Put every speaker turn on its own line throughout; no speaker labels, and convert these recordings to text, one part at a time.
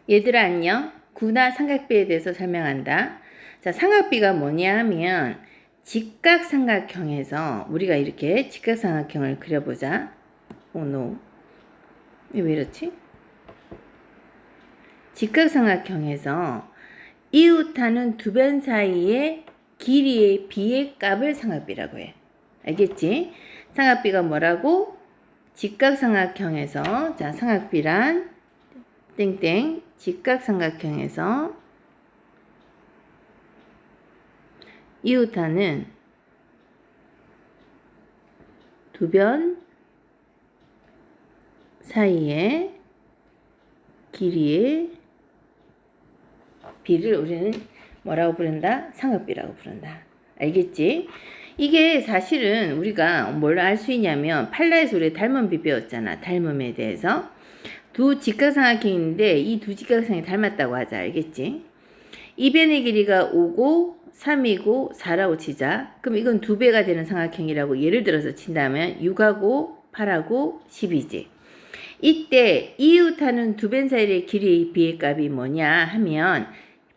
얘들아 안녕. 구나 삼각비에 대해서 설명한다. 자, 삼각비가 뭐냐 하면 직각삼각형에서 우리가 이렇게 직각삼각형을 그려보자. 노. 왜 이렇지? 직각삼각형에서 이웃하는 두 변 사이의 길이의 비의 값을 삼각비라고 해. 알겠지? 삼각비가 뭐라고? 직각삼각형에서 자, 삼각비란 땡땡 직각삼각형에서 이웃하는 두 변 사이의 길이의 비를 우리는 뭐라고 부른다? 삼각비라고 부른다. 알겠지? 이게 사실은 우리가 뭘 알 수 있냐면 팔라에서 우리 닮음비 배웠잖아. 닮음에 대해서. 두 직각삼각형이 있는데 이 두 직각삼각형이 닮았다고 하자. 알겠지? 이 변의 길이가 5고 3이고 4라고 치자. 그럼 이건 2배가 되는 삼각형이라고 예를 들어서 친다면 6하고 8하고 10이지. 이때 이웃하는 두 변 사이의 길이의 비의 값이 뭐냐 하면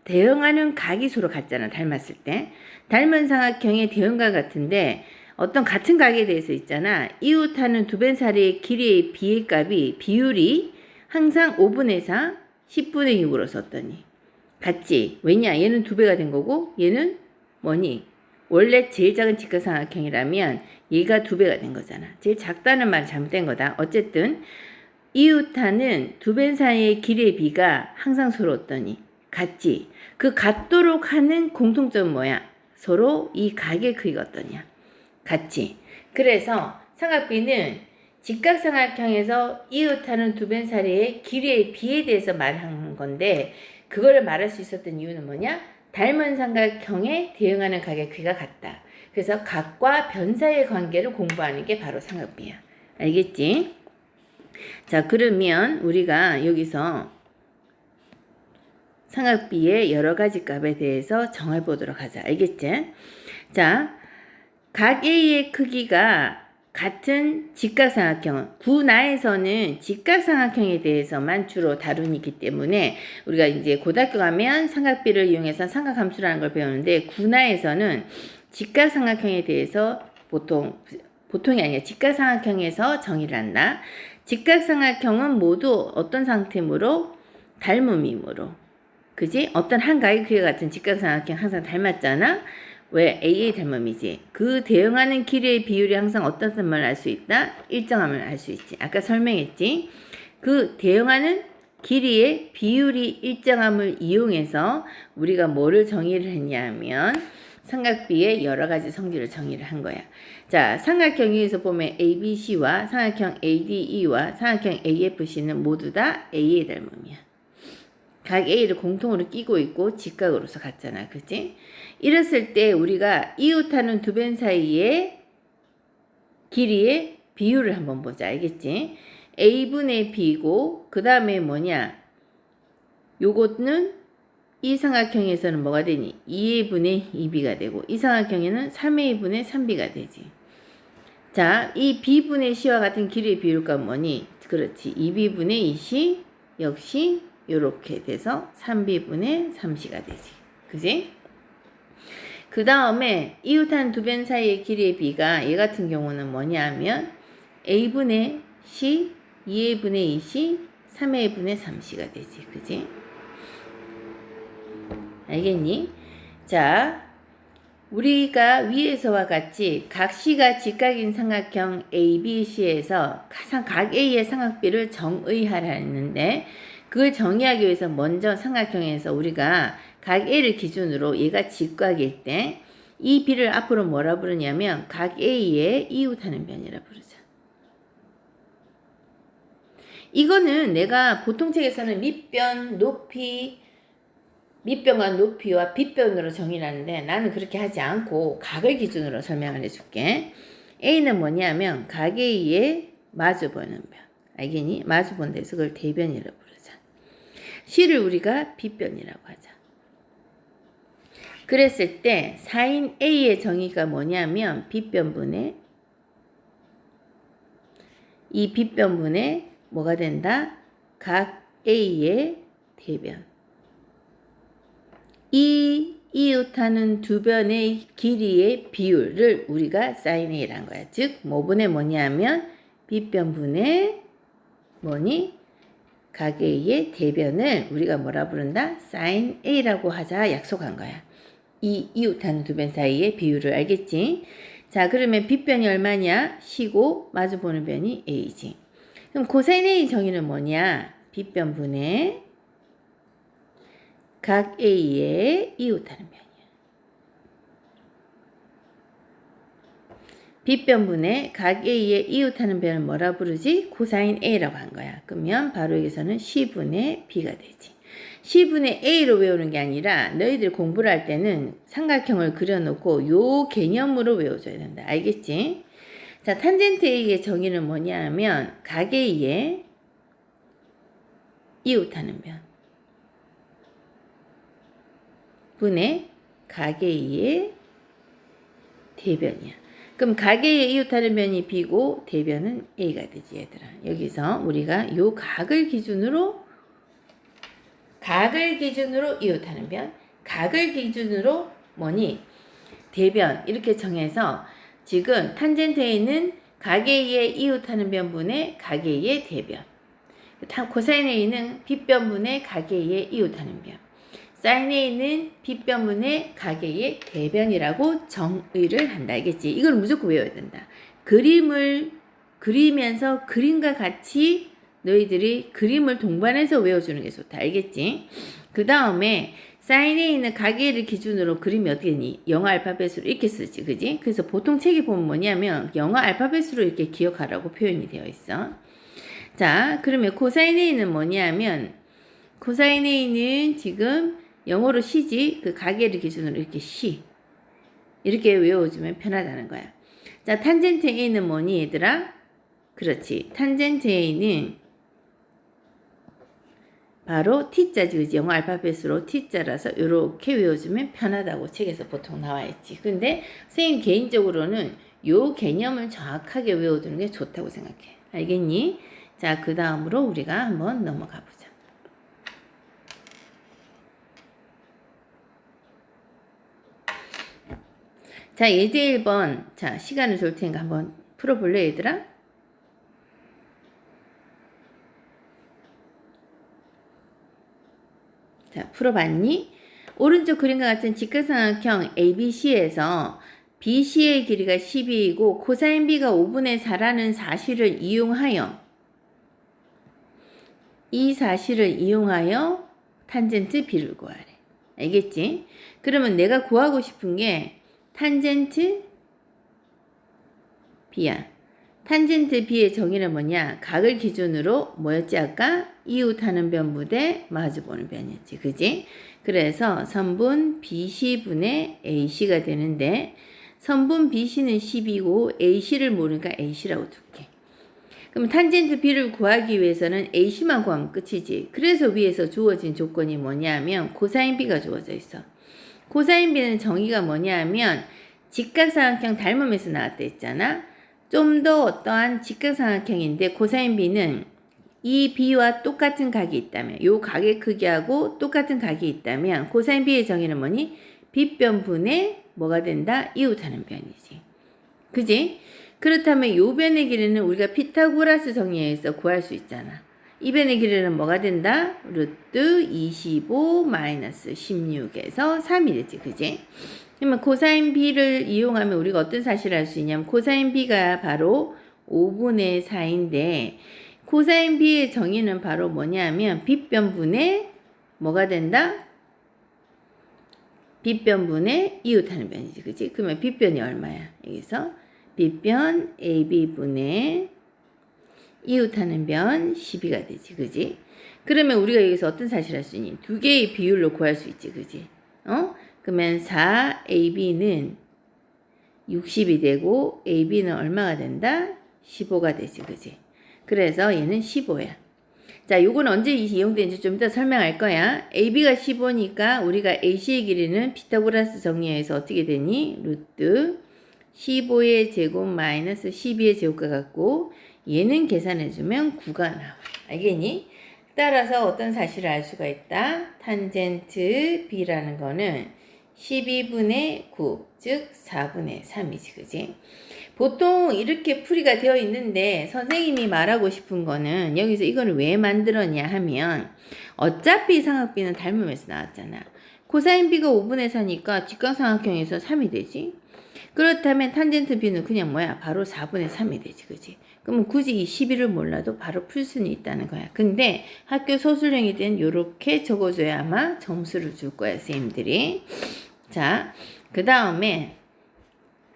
대응하는 각이 서로 같잖아. 닮았을 때. 닮은 삼각형의 대응각 같은데 어떤 같은 각에 대해서 있잖아. 이웃하는 두 변 사이의 길이의 비의 값이 비율이 항상 5분의 4, 10분의 6으로 썼더니 같지? 왜냐? 얘는 2배가 된 거고 얘는 뭐니? 원래 제일 작은 직각삼각형이라면 얘가 2배가 된 거잖아. 제일 작다는 말은 잘못된 거다. 어쨌든 이웃하는 두 변 사이의 길이의 비가 항상 서로 어떠니? 같지? 그 같도록 하는 공통점은 뭐야? 서로 이 각의 크기가 어떠냐? 같지? 그래서 삼각비는 직각삼각형에서 이웃하는 두 변 사이의 길이의 비에 대해서 말한 건데 그거를 말할 수 있었던 이유는 뭐냐? 닮은 삼각형에 대응하는 각의 크기가 같다. 그래서 각과 변 사이의 관계를 공부하는 게 바로 삼각비야. 알겠지? 자, 그러면 우리가 여기서 삼각비의 여러 가지 값에 대해서 정해보도록 하자. 알겠지? 자, 각 A의 크기가 같은 직각삼각형, 구나에서는 직각삼각형에 대해서만 주로 다루기 때문에 우리가 이제 고등학교 가면 삼각비를 이용해서 삼각함수라는 걸 배우는데 구나에서는 직각삼각형에 대해서 보통이 아니라 직각삼각형에서 정의를 한다. 직각삼각형은 모두 어떤 상태므로? 닮음이므로. 그지? 어떤 한 각의 크기가 같은 직각삼각형 항상 닮았잖아. 왜? A의 닮음이지. 그 대응하는 길이의 비율이 항상 어떤 걸 알 수 있다? 일정함을 알 수 있지. 아까 설명했지. 그 대응하는 길이의 비율이 일정함을 이용해서 우리가 뭐를 정의를 했냐면 삼각비의 여러 가지 성질을 정의를 한 거야. 자, 삼각형 위에서 보면 ABC와 삼각형 ADE와 삼각형 AFC는 모두 다 A의 닮음이야. 각 A를 공통으로 끼고 있고 직각으로서 같잖아. 그치? 이랬을 때 우리가 이웃하는 두 변 사이의 길이의 비율을 한번 보자. 알겠지? A분의 B고 그 다음에 뭐냐? 요거는 이 삼각형에서는 뭐가 되니? 2A분의 2B가 되고 이 삼각형에는 3A분의 3B가 되지. 자, 이 B분의 C와 같은 길이의 비율값 뭐니? 그렇지. 2B분의 2C 역시 요렇게 돼서 3B분의 3C가 되지. 그지? 그 다음에 이웃한 두 변 사이의 길이의 비가 얘 같은 경우는 뭐냐 하면 A분의 C, 2A분의 2C, 3A분의 3C가 되지. 그지? 알겠니? 자, 우리가 위에서와 같이 각 C가 직각인 삼각형 ABC에서 각 A의 삼각비를 정의하라 했는데 그걸 정의하기 위해서 먼저 삼각형에서 우리가 각 A를 기준으로 얘가 직각일 때 이 B를 앞으로 뭐라 부르냐면 각 A의 이웃하는 변이라 부르자. 이거는 내가 보통 책에서는 밑변, 높이, 밑변과 높이와 빗변으로 정의를 하는데 나는 그렇게 하지 않고 각을 기준으로 설명을 해줄게. A는 뭐냐면 각 A의 마주보는 변. 알겠니? 마주본 데서 그걸 대변이라고 부르자. C를 우리가 빗변이라고 하자. 그랬을 때 4인 A의 정의가 뭐냐면 빗변분의 이 빗변분의 뭐가 된다? 각 A의 대변. 이 이웃하는 두 변의 길이의 비율을 우리가 sin A란 거야. 즉 뭐분의 뭐냐면 빗변분의 뭐니? 각 A의 대변을 우리가 뭐라 부른다? sin A라고 하자 약속한 거야. 이 이웃하는 두 변 사이의 비율을 알겠지? 자, 그러면 빗변이 얼마냐? C고 마주보는 변이 A지. 그럼 코사인 A 정의는 뭐냐? 빗변분의 각 A의 이웃하는 변이야. 빗변분의 각 A의 이웃하는 변을 뭐라 부르지? 코사인 A라고 한 거야. 그러면 바로 여기서는 C분의 B가 되지. C분의 A로 외우는 게 아니라 너희들 공부를 할 때는 삼각형을 그려놓고 요 개념으로 외워줘야 된다. 알겠지? 자, 탄젠트 A의 정의는 뭐냐 하면 각 A의 이웃하는 변 분의 각 A의 대변이야. 그럼 각 A의 이웃하는 변이 B고 대변은 A가 되지 얘들아. 여기서 우리가 요 각을 기준으로 이웃하는 변, 각을 기준으로 뭐니? 대변 이렇게 정해서 지금 탄젠트 A는 각 A의 이웃하는 변분의 각 A의 대변, 코사인 A는 빗변분의 각 A의 이웃하는 변, 사인 A는 빗변분의 각 A의 대변이라고 정의를 한다. 알겠지? 이걸 무조건 외워야 된다. 그림을 그리면서 그림과 같이 너희들이 그림을 동반해서 외워주는 게 좋다. 알겠지? 그 다음에 사인 A는 각 A를 기준으로 그림이 어떻게 되니? 영어 알파벳으로 이렇게 쓰지. 그지? 그래서 보통 책에 보면 뭐냐면 영어 알파벳으로 이렇게 기억하라고 표현이 되어 있어. 자, 그러면 코사인 A는 뭐냐면 코사인 A는 지금 영어로 C지. 그 각 A를 기준으로 이렇게 C. 이렇게 외워주면 편하다는 거야. 자, 탄젠트 A는 뭐니 얘들아? 그렇지. 탄젠트 A는 바로 T자지, 그지? 영어 알파벳으로 T자라서 이렇게 외워주면 편하다고 책에서 보통 나와 있지. 근데 선생님 개인적으로는 요 개념을 정확하게 외워두는 게 좋다고 생각해. 알겠니? 자, 그 다음으로 우리가 한번 넘어가 보자. 자, 예제 1번. 자, 시간을 줄 테니까 한번 풀어볼래, 얘들아? 자, 풀어봤니? 오른쪽 그림과 같은 직각삼각형 ABC에서 BC의 길이가 12이고 코사인 B가 5분의 4라는 사실을 이용하여 이 사실을 이용하여 탄젠트 B를 구하래. 알겠지? 그러면 내가 구하고 싶은 게 탄젠트 B야. 탄젠트 B의 정의는 뭐냐? 각을 기준으로 뭐였지 아까? 이웃하는 변분의 마주보는 변이었지. 그지? 그래서 선분 BC분의 AC가 되는데 선분 BC는 10이고 AC를 모르니까 AC라고 둘게. 그럼 탄젠트 B를 구하기 위해서는 AC만 구하면 끝이지. 그래서 위에서 주어진 조건이 뭐냐면 코사인 B가 주어져 있어. 코사인 B는 정의가 뭐냐면 직각삼각형 닮음에서 나왔다 했잖아. 좀 더 어떠한 직각삼각형인데 코사인 B는 이 B와 똑같은 각이 있다면 요 각의 크기하고 똑같은 각이 있다면 코사인 B의 정의는 뭐니? 빗변분의 뭐가 된다? 이웃하는 변이지. 그지? 그렇다면 요 변의 길이는 우리가 피타고라스 정의에서 구할 수 있잖아. 이 변의 길이는 뭐가 된다? 루트 25 마이너스 16에서 3이 되지. 그지? 그러면 코사인 B를 이용하면 우리가 어떤 사실을 알 수 있냐면 코사인 B가 바로 5분의 4인데 코사인 B의 정의는 바로 뭐냐면 빗변분의 뭐가 된다? 빗변분의 이웃하는 변이지. 그치? 그러면 빗변이 얼마야? 여기서 빗변 AB분의 이웃하는 변 12가 되지. 그지? 그러면 우리가 여기서 어떤 사실을 할 수 있니? 두 개의 비율로 구할 수 있지. 그지? 그러면 4AB는 60이 되고 AB는 얼마가 된다? 15가 되지. 그지? 그래서 얘는 15야. 자, 요건 언제 이용되는지 좀 이따 설명할 거야. AB가 15니까 우리가 AC의 길이는 피타고라스 정리해서 어떻게 되니? 루트 15의 제곱 마이너스 12의 제곱과 같고 얘는 계산해주면 9가 나와. 알겠니? 따라서 어떤 사실을 알 수가 있다. 탄젠트 B라는 거는 12분의 9, 즉 4분의 3이지, 그지? 보통 이렇게 풀이가 되어 있는데 선생님이 말하고 싶은 거는 여기서 이거를 왜 만들었냐 하면 어차피 삼각비는 닮으면서 나왔잖아. 코사인 B가 5분의 4니까 직각삼각형에서 3이 되지. 그렇다면 탄젠트 B는 그냥 뭐야? 바로 4분의 3이 되지, 그지? 그러면 굳이 이 11을 몰라도 바로 풀 수는 있다는 거야. 근데 학교 서술형이 된 요렇게 적어줘야 아마 점수를 줄 거야, 선생님들이. 자, 그 다음에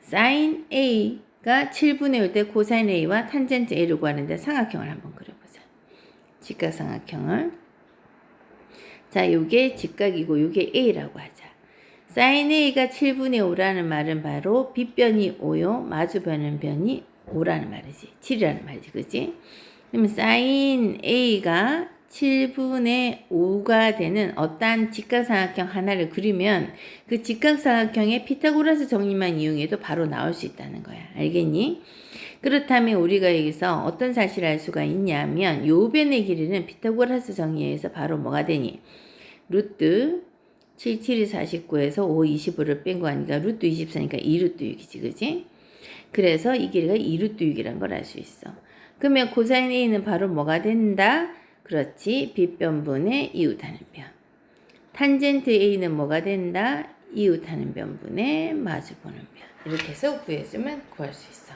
사인 A가 7분의 5 때 코사인 A와 탄젠트 A를 구하는데 삼각형을 한번 그려보자. 직각삼각형을. 자, 요게 직각이고 요게 A라고 하자. 사인 A가 7분의 5라는 말은 바로 빗변이 5요. 마주보는 변이 5라는 말이지. 7이라는 말이지. 그치? 그러면 사인 A가 7분의 5가 되는 어떠한 직각삼각형 하나를 그리면 그 직각삼각형의 피타고라스 정리만 이용해도 바로 나올 수 있다는 거야. 알겠니? 그렇다면 우리가 여기서 어떤 사실을 알 수가 있냐면 요 변의 길이는 피타고라스 정리에서 바로 뭐가 되니? 루트 7, 7이 49에서 5, 25를 뺀 거 아니까 루트 24니까 2루트 6이지, 그지? 그래서 이 길이가 2루트 6이란 걸 알 수 있어. 그러면 코사인 A는 바로 뭐가 된다? 그렇지, 빗변분의 이웃하는 변. 탄젠트 A는 뭐가 된다? 이웃하는 변분의 마주보는 변. 이렇게 해서 구해주면 구할 수 있어.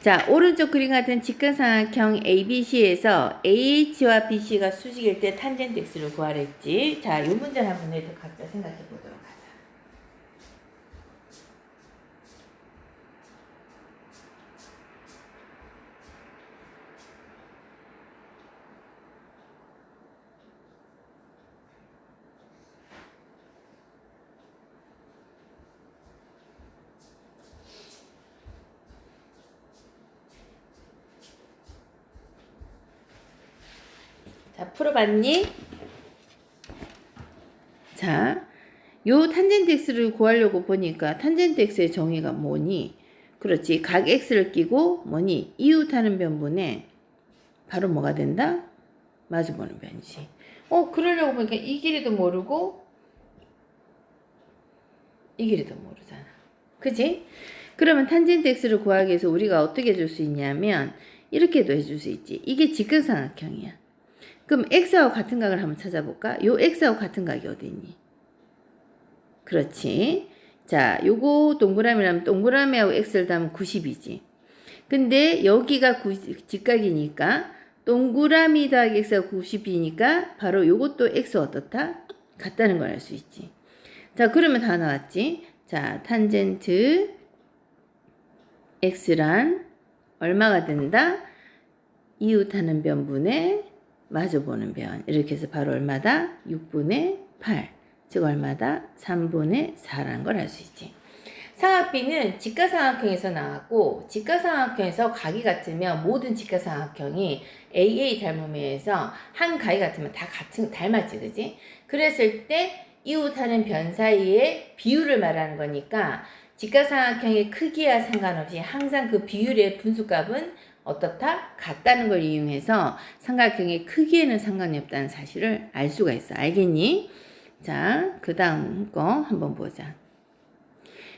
자, 오른쪽 그림 같은 직각삼각형 ABC에서 AH와 BC가 수직일 때 탄젠트 X를 구하랬지. 자, 이 문제를 한번 내도 각자 생각해 보도록 하자. 자, 풀어봤니? 자, 요 탄젠트 X를 구하려고 보니까 탄젠트 X의 정의가 뭐니? 그렇지. 각 X를 끼고 뭐니? 이웃하는 변분에 바로 뭐가 된다? 마주보는 변이지. 그러려고 보니까 이 길이도 모르고 이 길이도 모르잖아. 그지? 그러면 탄젠트 X를 구하기 위해서 우리가 어떻게 해줄 수 있냐면 이렇게도 해줄 수 있지. 이게 직각삼각형이야. 그럼 X하고 같은 각을 한번 찾아볼까? 요 X하고 같은 각이 어디 있니? 그렇지. 자, 요거 동그라미라면 동그라미하고 X를 더하면 90이지. 근데 여기가 직각이니까 동그라미 더하기 X가 90이니까 바로 요것도 X 어떻다? 같다는 걸 알 수 있지. 자, 그러면 다 나왔지. 자, 탄젠트 X란 얼마가 된다? 이웃하는 변분의 마주보는 변. 이렇게 해서 바로 얼마다? 6분의 8. 즉 얼마다? 3분의 4라는 걸 알 수 있지. 삼각비는 직각삼각형에서 나왔고 직각삼각형에서 각이 같으면 모든 직각삼각형이 AA 닮음에서 한 각이 같으면 다 같은 닮았지, 그지? 그랬을 때 이웃하는 변 사이의 비율을 말하는 거니까 직각삼각형의 크기와 상관없이 항상 그 비율의 분수값은 어떻다? 같다는 걸 이용해서 삼각형의 크기에는 상관이 없다는 사실을 알 수가 있어. 알겠니? 자, 그 다음 거 한번 보자.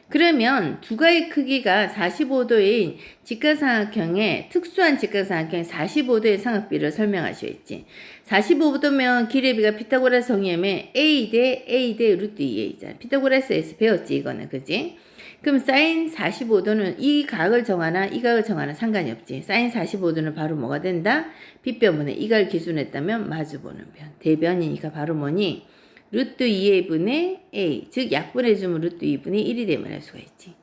그러면 두 가의 크기가 45도인 직각삼각형의 특수한 직각삼각형의 45도의 삼각비를 설명하셔야지. 45도면 기레비가 피타고라스 정의하면 A 대 루트 2a잖아. 피타고라스에서 배웠지 이거는, 그지? 그럼 사인 45도는 이 각을 정하나 이 각을 정하나 상관이 없지. 사인 45도는 바로 뭐가 된다? 빗변분의 이 각을 기준으로 했다면 마주보는 변. 대변이니까 바로 뭐니? 루트 2a분의 a, 즉 약분해주면 루트 2분의 1이 되면 할 수가 있지.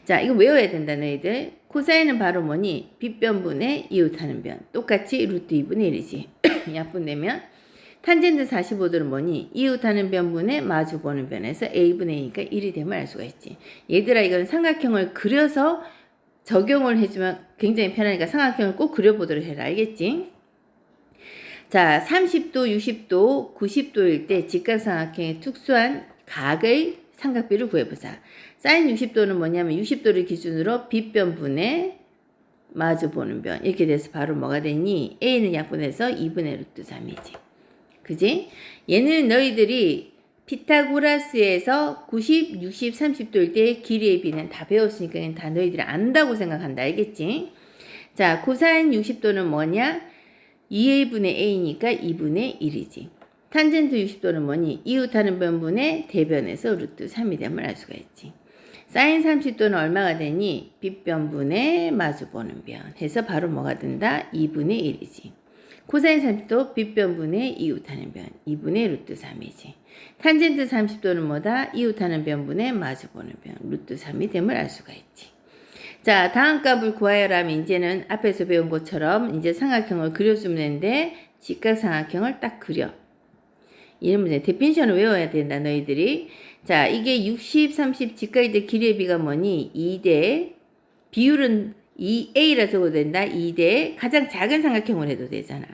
자, 이거 외워야 된다 너희들. 코사인은 바로 뭐니? 빗변분의 이웃하는 변. 똑같이 루트 2분의 1이지. 약분되면 탄젠트 45도는 뭐니? 이웃하는 변분의 마주보는 변에서 a분의 a니까 1이 되면 알 수가 있지. 얘들아, 이건 삼각형을 그려서 적용을 해주면 굉장히 편하니까 삼각형을 꼭 그려보도록 해라. 알겠지? 자, 30도, 60도, 90도일 때 직각삼각형의 특수한 각의 삼각비를 구해보자. 사인 60도는 뭐냐면 60도를 기준으로 빗변분의 마주보는 변. 이렇게 돼서 바로 뭐가 되니? A는 약분해서 2분의 루트 3이지. 그지? 얘는 너희들이 피타고라스에서 90, 60, 30도일 때 길이의 비는 다 배웠으니까 다 너희들이 안다고 생각한다. 알겠지? 자, 코사인 60도는 뭐냐? 2A분의 A니까 2분의 1이지. 탄젠트 60도는 뭐니? 이웃하는 변분의 대변에서 루트 3이 됨을 알 수가 있지. 사인 30도는 얼마가 되니? 빗변분의 마주보는 변 해서 바로 뭐가 된다? 2분의 1이지. 코사인 30도 빗변분의 이웃하는 변 2분의 루트 3이지. 탄젠트 30도는 뭐다? 이웃하는 변분의 마주보는 변 루트 3이 됨을 알 수가 있지. 자, 다음 값을 구하여라면 이제는 앞에서 배운 것처럼 이제 삼각형을 그려주면 되는데 직각삼각형을 딱 그려. 이런 문제 데피니션을 외워야 된다 너희들이. 자, 이게 60, 30 직각일 때 길이의 비가 뭐니? 2대 비율은 2A라 적어도 된다. 2대 가장 작은 삼각형을 해도 되잖아.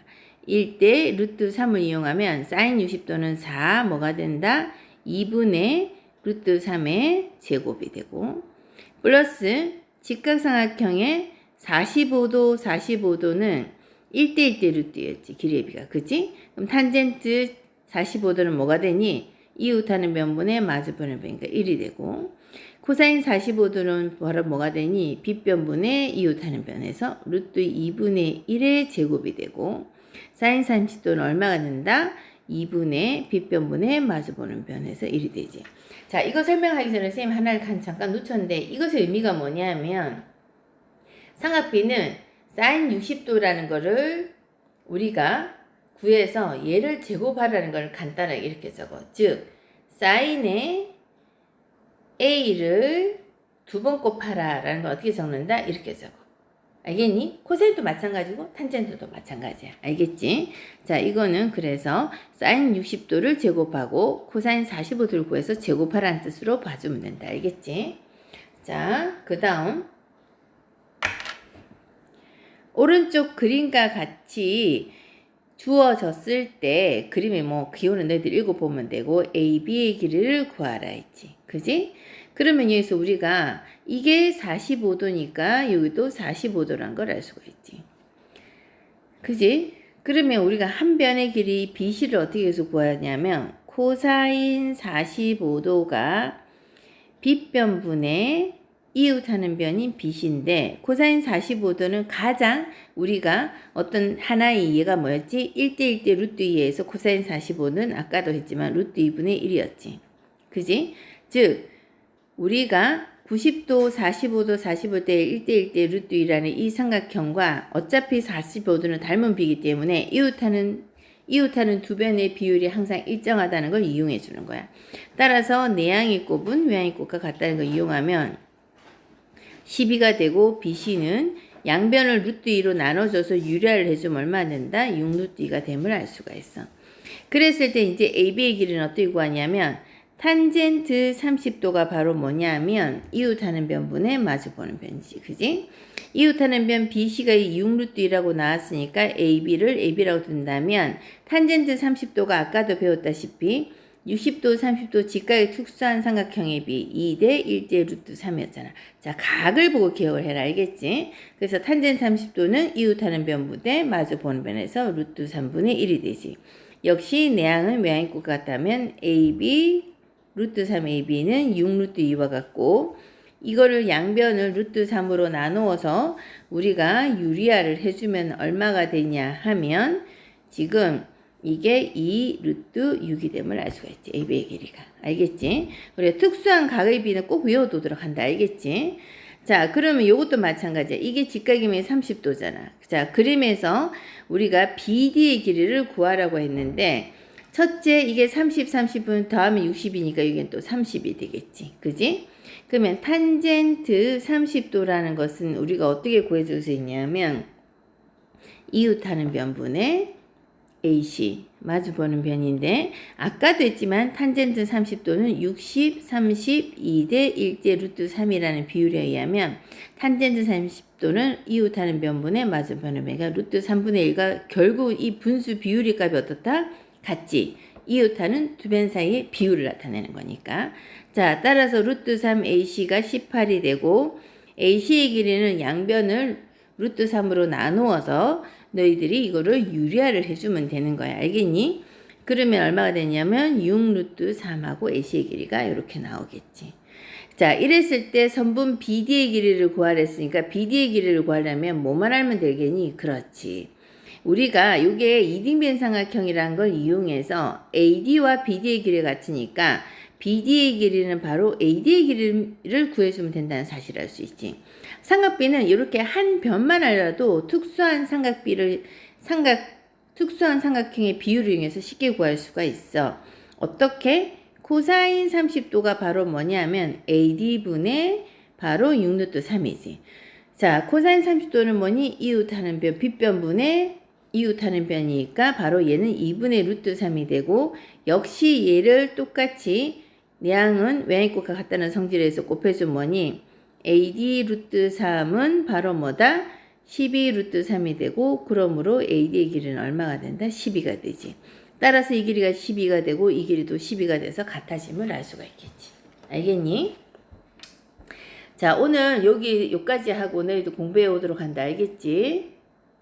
1대 루트 3을 이용하면 사인 60도는 4 뭐가 된다? 2분의 루트 3의 제곱이 되고 플러스 직각삼각형의 45도 45도는 1대 1대 루트였지. 길이의 비가. 그치? 그럼 탄젠트 45도는 뭐가 되니? 이웃하는 변분의 마주보는 변이니까 1이 되고 코사인 45도는 바로 뭐가 되니? 빗변분의 이웃하는 변에서 루트 2분의 1의 제곱이 되고 사인 30도는 얼마가 된다? 2분의 빗변분의 마주보는 변에서 1이 되지. 자, 이거 설명하기 전에 선생님 하나를 잠깐 놓쳤는데 이것의 의미가 뭐냐면 삼각비는 사인 60도라는 거를 우리가 구해서 얘를 제곱하라는 걸 간단하게 이렇게 적어. 즉 사인의 A를 두 번 곱하라 라는 걸 어떻게 적는다? 이렇게 적어. 알겠니? 코사인도 마찬가지고 탄젠트도 마찬가지야. 알겠지? 자, 이거는 그래서 사인 60도를 제곱하고 코사인 45도를 구해서 제곱하라는 뜻으로 봐주면 된다. 알겠지? 자, 그 다음 오른쪽 그림과 같이 주어졌을 때 그림에 뭐 기호는 너희들 읽어보면 되고 A, B의 길이를 구하라 했지. 그지? 그러면 여기서 우리가 이게 45도니까 여기도 45도란 걸 알 수가 있지. 그지? 그러면 우리가 한 변의 길이 BC를 어떻게 해서 구하냐면 코사인 45도가 빗변분의 이웃하는 변인 BC인데 코사인 45도는 가장 우리가 어떤 하나의 얘가 뭐였지? 1대 1대 루트 2에서 코사인 45는 아까도 했지만 루트 2분의 1이었지. 그지? 즉 우리가 90도, 45도, 45대 1대 1대 루트 2라는 이 삼각형과 어차피 45도는 닮은 비이기 때문에 이웃하는 두 변의 비율이 항상 일정하다는 걸 이용해 주는 거야. 따라서 내향의 곱은 외향의 곱과 같다는 걸 이용하면 12가 되고 BC는 양변을 루트 2로 나눠줘서 유리화를 해주면 얼마 된다? 6 루트 2가 됨을 알 수가 있어. 그랬을 때 이제 AB의 길이는 어떻게 구하냐면 탄젠트 30도가 바로 뭐냐면 이웃하는 변분의 마주보는 변이지. 그지? 이웃하는 변 BC가 6 루트 2라고 나왔으니까 AB를 AB라고 둔다면 탄젠트 30도가 아까도 배웠다시피 60도, 30도 직각의 특수한 삼각형의 비 2대 1대 루트 3이었잖아. 자, 각을 보고 기억을 해라. 알겠지? 그래서 탄젠트 30도는 이웃하는 변분의 마주보는 변에서 루트 3분의 1이 되지. 역시 내향은 외향의 것 같다면 AB 루트 3AB는 6 루트 2와 같고 이거를 양변을 루트 3으로 나누어서 우리가 유리화를 해주면 얼마가 되냐 하면 지금 이게 2 루트 6이 됨을 알 수가 있지. AB의 길이가. 알겠지? 우리가 특수한 각의 비는 꼭 외워두도록 한다. 알겠지? 자, 그러면 이것도 마찬가지야. 이게 직각이면 30도잖아. 자, 그림에서 우리가 BD의 길이를 구하라고 했는데 첫째 이게 30, 30은 더하면 60이니까 이게 또 30이 되겠지. 그지? 그러면 탄젠트 30도라는 것은 우리가 어떻게 구해줄 수 있냐면 이웃하는 변분의 AC 마주보는 변인데 아까도 했지만 탄젠트 30도는 60, 30, 2대 1대 루트 3이라는 비율에 의하면 탄젠트 30도는 이웃하는 변분의 마주보는 변이가 루트 3분의 1과 결국 이 분수 비율의 값이 어떻다? 같지. 이웃하는 두 변 사이의 비율을 나타내는 거니까. 자, 따라서 루트 3 AC가 18이 되고 AC의 길이는 양변을 루트 3으로 나누어서 너희들이 이거를 유리화를 해주면 되는 거야. 알겠니? 그러면 얼마가 되냐면 6 루트 3하고 AC의 길이가 이렇게 나오겠지. 자, 이랬을 때 선분 BD의 길이를 구하랬으니까 BD의 길이를 구하려면 뭐만 알면 되겠니? 그렇지. 우리가 요게 이등변 삼각형이라는 걸 이용해서 AD와 BD의 길이가 같으니까 BD의 길이는 바로 AD의 길이를 구해주면 된다는 사실을 알 수 있지. 삼각비는 이렇게 한 변만 알아도 특수한 삼각형의 비율을 이용해서 쉽게 구할 수가 있어. 어떻게? 코사인 30도가 바로 뭐냐면 AD분의 바로 6루트 3이지. 자, 코사인 30도는 뭐니? 이웃하는 변, 빗변분의 이웃하는 변이니까 바로 얘는 2분의 루트 3이 되고, 역시 얘를 똑같이 양은 외양이꼴과 같다는 성질에서 곱해주면 뭐니? AD 루트 3은 바로 뭐다? 12 루트 3이 되고, 그러므로 AD의 길이는 얼마가 된다? 12가 되지. 따라서 이 길이가 12가 되고 이 길이도 12가 돼서 같아짐을 알 수가 있겠지. 알겠니? 자, 오늘 여기까지 하고 너희도 공부해 오도록 한다. 알겠지?